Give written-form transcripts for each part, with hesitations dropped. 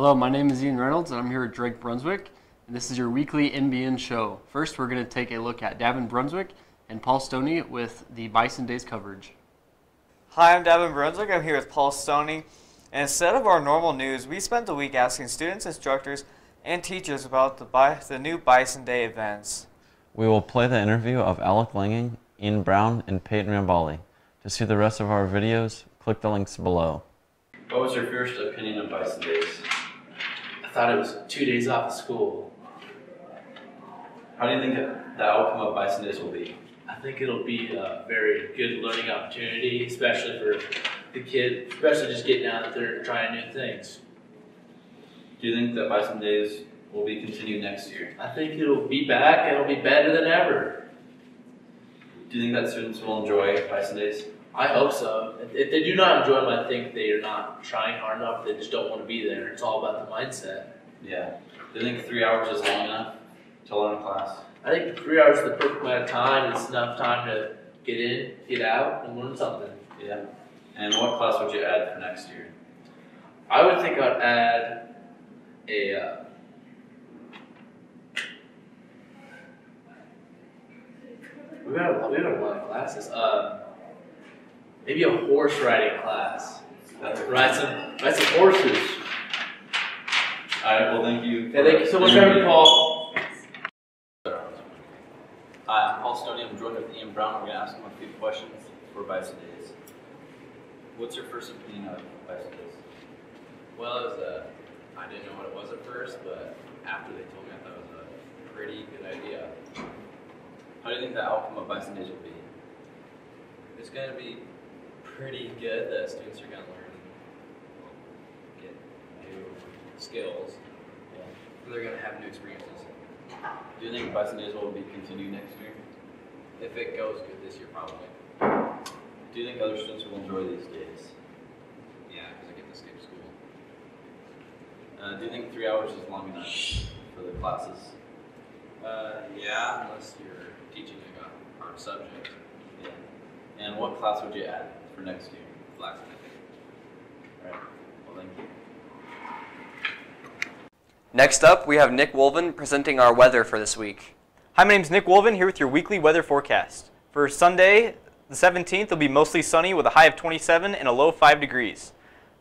Hello, my name is Ian Reynolds, and I'm here at Davin Brunswick, and this is your weekly MBN show. First, we're going to take a look at Davin Brunswick and Paul Stoney with the Bison Days coverage. Hi, I'm Davin Brunswick. I'm here with Paul Stoney. And instead of our normal news, we spent the week asking students, instructors, and teachers about the new Bison Day events. We will play the interview of Alec Langan, Ian Brown, and Peyton Rambali. To see the rest of our videos, click the links below. What was your first opinion of Bison Days? I thought it was 2 days off of school. How do you think the outcome of Bison Days will be? I think it'll be a very good learning opportunity, especially for the kids, especially just getting out there and trying new things. Do you think that Bison Days will be continued next year? I think it'll be back and it'll be better than ever. Do you think that students will enjoy Bison Days? I hope so. If they do not enjoy them, I think they are not trying hard enough. They just don't want to be there. It's all about the mindset. Yeah. Do you think 3 hours is long enough to learn a class? I think 3 hours is the perfect amount of time. It's enough time to get in, get out, and learn something. Yeah. And what class would you add for next year? I would think I'd add a we have a lot of classes. Maybe a horse riding class. Ride some horses. All right. Well, thank you. Yeah, thank you so much for having me, Paul. Hi, I'm Paul Stoney. I'm joined with Ian Brown. We're going to ask him a few questions for Bison Days. What's your first opinion of Bison Days? Well, it was I didn't know what it was at first, but after they told me, I thought it was a pretty good idea. How do you think the outcome of Bison Days will be? It's going to be pretty good. The students are going to learn, get new skills. Yeah. They're going to have new experiences. Do you think Bison Days will be continued next year? If it goes good this year, probably. Do you think other students will enjoy these days? Yeah, because I get to skip school. Do you think 3 hours is long enough for the classes? Yeah, unless you're teaching like a hard subject. Yeah. And what class would you add for next year? Blacksmithing. All right. Well, thank you. Next up, we have Nick Wolven presenting our weather for this week. Hi, my name is Nick Wolven, here with your weekly weather forecast. For Sunday, the 17th, it'll be mostly sunny with a high of 27 and a low of 5 degrees.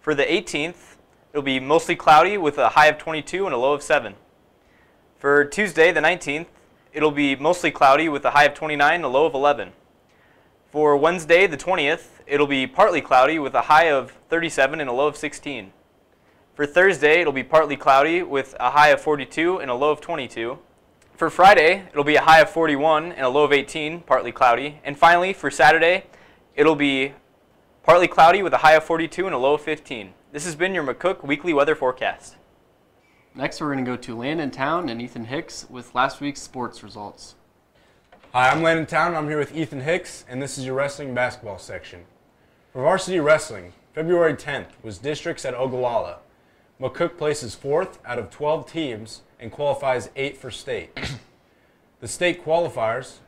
For the 18th, it'll be mostly cloudy with a high of 22 and a low of 7. For Tuesday, the 19th, it'll be mostly cloudy with a high of 29 and a low of 11. For Wednesday, the 20th, it'll be partly cloudy with a high of 37 and a low of 16. For Thursday, it'll be partly cloudy with a high of 42 and a low of 22. For Friday, it'll be a high of 41 and a low of 18, partly cloudy. And finally, for Saturday, it'll be partly cloudy with a high of 42 and a low of 15. This has been your McCook Weekly Weather Forecast. Next, we're going to go to Landon Town and Ethan Hicks with last week's sports results. Hi, I'm Landon Town, and I'm here with Ethan Hicks, and this is your wrestling and basketball section. For varsity wrestling, February 10th was districts at Ogallala. McCook places 4th out of 12 teams and qualifies 8 for state. The state qualifiers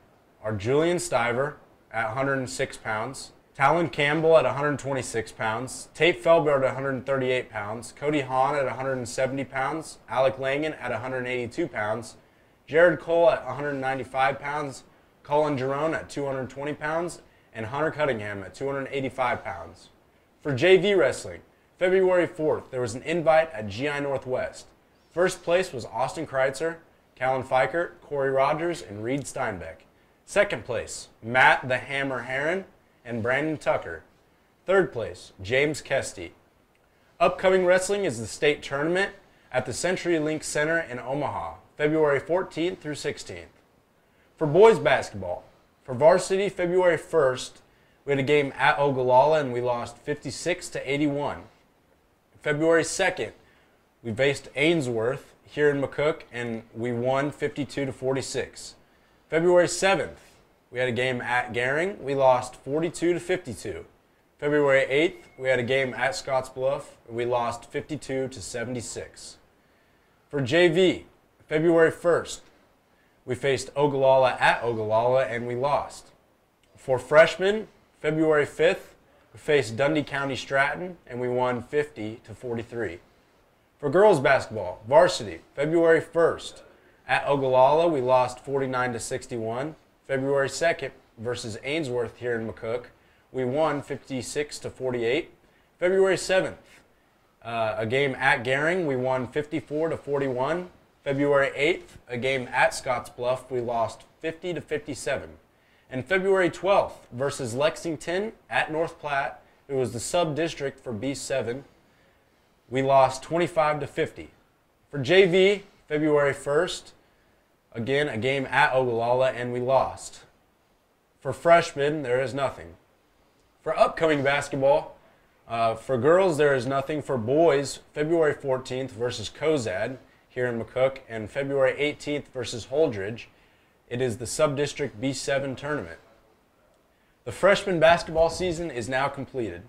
are Julian Stiver at 106 pounds, Talon Campbell at 126 pounds, Tate Felber at 138 pounds, Cody Hahn at 170 pounds, Alec Langan at 182 pounds, Jared Cole at 195 pounds, Colin Jerome at 220 pounds, and Hunter Cunningham at 285 pounds. For JV wrestling, February 4th, there was an invite at GI Northwest. First place was Austin Kreitzer, Callan Fikert, Corey Rogers, and Reed Steinbeck. Second place, Matt the Hammer Heron and Brandon Tucker. Third place, James Kesty. Upcoming wrestling is the state tournament at the CenturyLink Center in Omaha, February 14th through 16th. For boys basketball, for varsity February 1st, we had a game at Ogallala and we lost 56 to 81. February 2nd, we faced Ainsworth here in McCook and we won 52 to 46. February 7th, we had a game at Gehring. We lost 42 to 52. February 8th, we had a game at Scottsbluff. We lost 52 to 76. For JV, February 1st, we faced Ogallala at Ogallala and we lost. For freshmen, February 5th, we faced Dundee County Stratton and we won 50 to 43. For girls basketball, varsity, February 1st. At Ogallala, we lost 49-61. February 2nd versus Ainsworth here in McCook, we won 56-48. February 7th, a game at Gering, we won 54-41. February 8th, a game at Scottsbluff, we lost 50-57. And February 12th versus Lexington at North Platte, it was the sub-district for B7, we lost 25-50. For JV, February 1st, again, a game at Ogallala, and we lost. For freshmen, there is nothing. For upcoming basketball, for girls, there is nothing. For boys, February 14th versus Cozad here in McCook, and February 18th versus Holdridge. It is the sub-district B7 tournament. The freshman basketball season is now completed.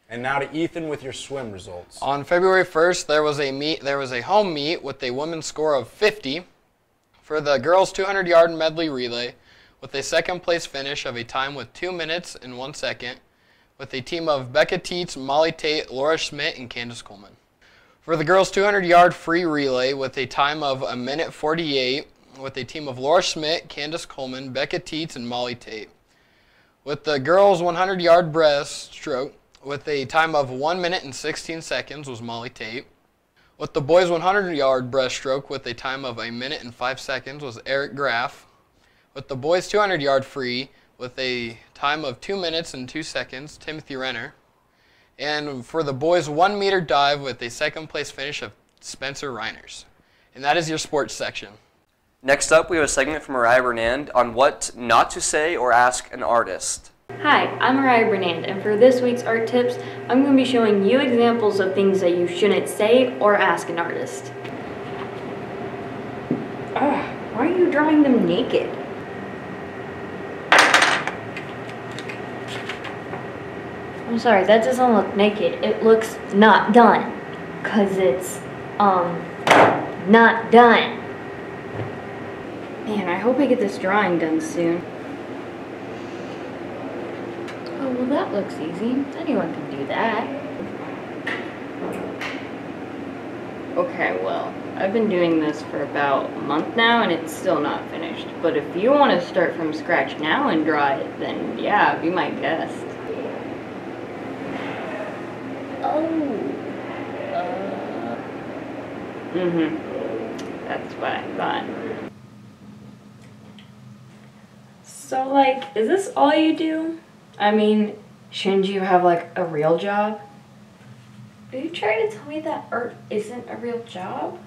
And now to Ethan with your swim results. On February 1st, there was a home meet with a women's score of 50 for the girls' 200-yard medley relay, with a second-place finish of a time with 2 minutes and 1 second, with a team of Becca Teets, Molly Tate, Laura Schmidt, and Candace Coleman. For the girls' 200-yard free relay, with a time of 1:48, with a team of Laura Schmidt, Candace Coleman, Becca Teets, and Molly Tate. With the girls' 100-yard breaststroke, with a time of 1 minute and 16 seconds, was Molly Tate. With the boys' 100-yard breaststroke, with a time of 1 minute and 5 seconds, was Eric Graff. With the boys' 200-yard free, with a time of 2 minutes and 2 seconds, Timothy Renner. And for the boys' 1 meter dive, with a second-place finish of Spencer Reiners. And that is your sports section. Next up, we have a segment from Mariah Bernand on what not to say or ask an artist. Hi, I'm Mariah Bernand, and for this week's art tips, I'm going to be showing you examples of things that you shouldn't say or ask an artist. Why are you drawing them naked? I'm sorry, that doesn't look naked. It looks not done, 'cause it's, not done. Man, I hope I get this drawing done soon. Oh, well, that looks easy. Anyone can do that. Okay, well, I've been doing this for about a month now and it's still not finished. But if you want to start from scratch now and draw it, then yeah, be my guest. That's what I thought. So, like, is this all you do? I mean, shouldn't you have, like, a real job? Are you trying to tell me that art isn't a real job?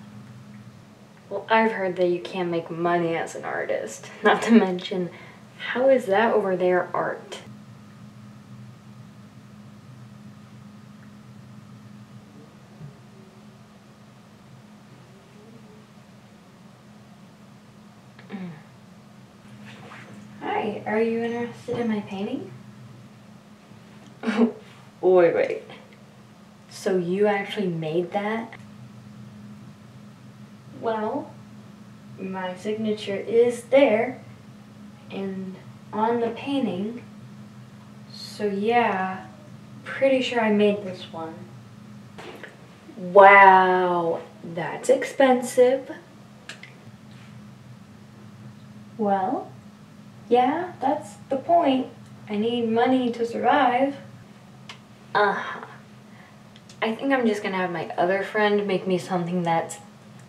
Well, I've heard that you can't make money as an artist. Not to mention, how is that over there art? Hi, are you interested in my painting? Wait. So you actually made that? Well, my signature is there and on the painting. So yeah, pretty sure I made this one. Wow, that's expensive. Well, yeah, that's the point. I need money to survive. I think I'm just gonna have my other friend make me something that's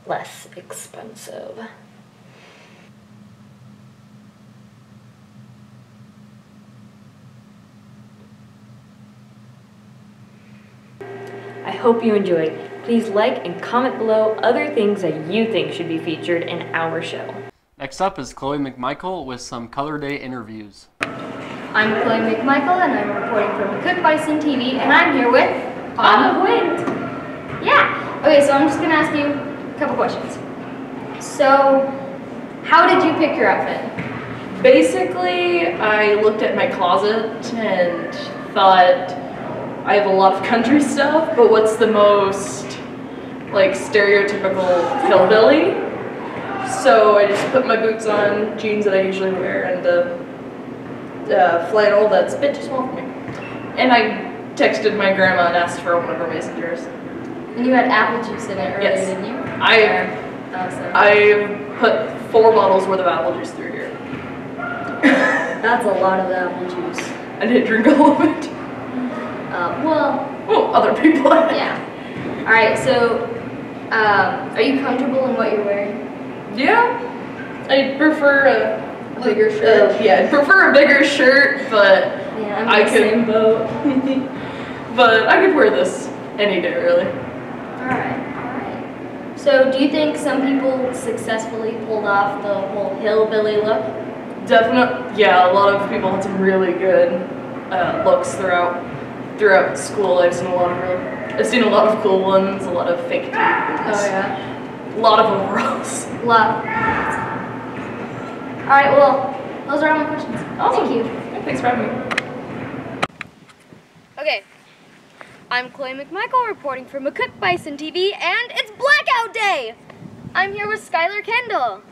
less expensive. I hope you enjoyed. Please like and comment below other things that you think should be featured in our show. Next up is Chloe McMichael with some Color Day interviews. I'm Chloe McMichael and I'm reporting for McCook Bison TV and I'm here with On the Wind. Yeah. Okay, so I'm just gonna ask you a couple questions. So, how did you pick your outfit? Basically, I looked at my closet and thought I have a lot of country stuff, but what's the most like stereotypical hillbilly? So I just put my boots on, jeans that I usually wear, and a flannel that's a bit too small for me. And I texted my grandma and asked for one of her mason jars. And you had apple juice in it earlier, Yes. didn't you? I put 4 bottles worth of apple juice through here. That's a lot of apple juice. I didn't drink all of it. Well, other people. Yeah. All right. So, are you comfortable in what you're wearing? Yeah. I prefer a bigger shirt. Yeah, I prefer a bigger shirt, but yeah, I'm in the same boat. But I could wear this any day, really. All right. So, do you think some people successfully pulled off the whole hillbilly look? Definitely. Yeah, a lot of people had some really good looks throughout school. I've seen a lot of cool ones, a lot of fake teeth. Oh yeah. A lot of overalls. All right. Well, those are all my questions. Awesome. Thank you. Yeah, thanks for having me. Okay. I'm Chloe McMichael reporting for McCook Bison TV, and it's Blackout Day! I'm here with Skylar Kendall.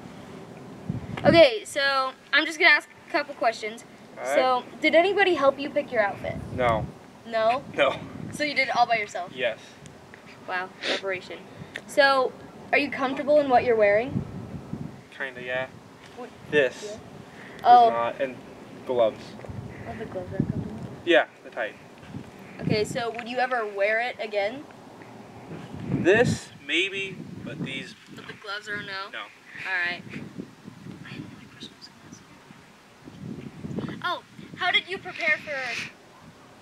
Okay, so I'm just gonna ask a couple questions. Alright. So, did anybody help you pick your outfit? No. No? No. So you did it all by yourself? Yes. Wow, preparation. So, are you comfortable in what you're wearing? Kinda, yeah. What? This Yeah. is Oh. not, and gloves. Oh, the gloves are comfortable. Yeah, the tight. Okay, so would you ever wear it again? This, maybe, but these, But the gloves are a no? no. Alright. Oh, how did you prepare for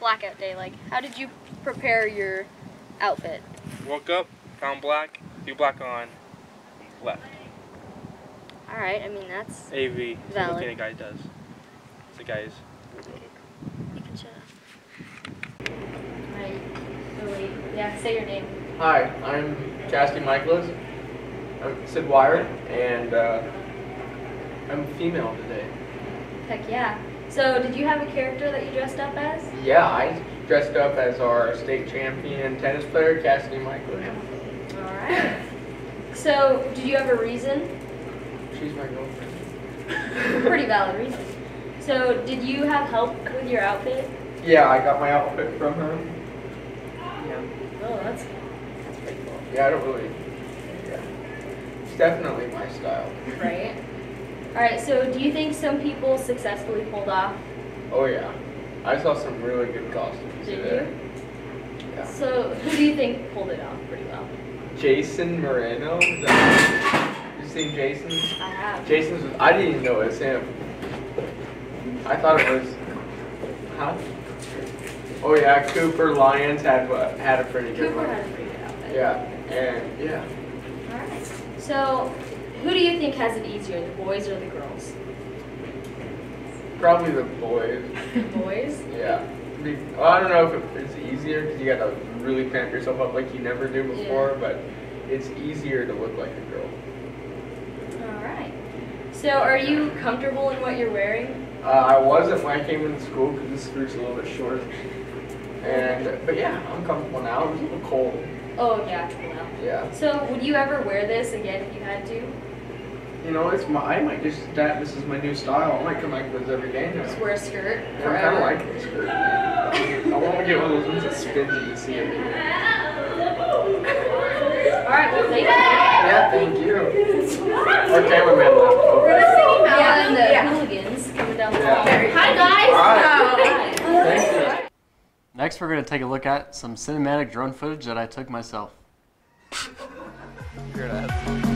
Blackout Day? Like, how did you prepare your outfit? Woke up, found black, do black on, left. Alright, I mean, that's AV, that's valid. what any guy does. It's a guy's. You can shut up. Right. Oh, wait. Yeah, say your name. Hi, I'm Chastity Michaelis. I'm Sid Wire, and I'm female today. Heck yeah. So, did you have a character that you dressed up as? Yeah, I dressed up as our state champion tennis player, Chastity Michaelis. Alright. So, did you have a reason? She's my girlfriend. Pretty valid reason. So, did you have help with your outfit? Yeah, I got my outfit from her. Yeah. Oh, that's pretty cool. Yeah, I don't really. Yeah. It's definitely my style. Right. Alright, so do you think some people successfully pulled off? Oh, yeah. I saw some really good costumes Did today. Yeah. So, who do you think pulled it off pretty well? Jason Moreno. You seen Jason? I have. Jason's. I didn't even know it was him. I thought it was. Huh? Oh yeah, Cooper Lyons had a pretty good one. Cooper had a pretty good outfit. Yeah, and yeah. Alright. So, who do you think has it easier, the boys or the girls? Probably the boys. Boys? Yeah. Well, I don't know if it's easier because you got to really pamp yourself up like you never do before, but it's easier to look like a girl. Alright. So, are you comfortable in what you're wearing? I wasn't when I came into school because this skirt's a little bit short. But yeah, I'm comfortable now. It was a little cold. Oh, yeah, cool now. Yeah. So, would you ever wear this again if you had to? You know, I might just this is my new style. I might come like this every day now. Just wear a skirt Yeah, I forever? kind of like this skirt. I want to get one of those ones that spins and you see it. Alright, well, thank you. Yeah, thank you. Our cameraman left. We're gonna sing him out. Yeah, And the hooligans coming down the hall. Yeah. Hi, guys. Thank you. Next, we're going to take a look at some cinematic drone footage that I took myself. You're an ass.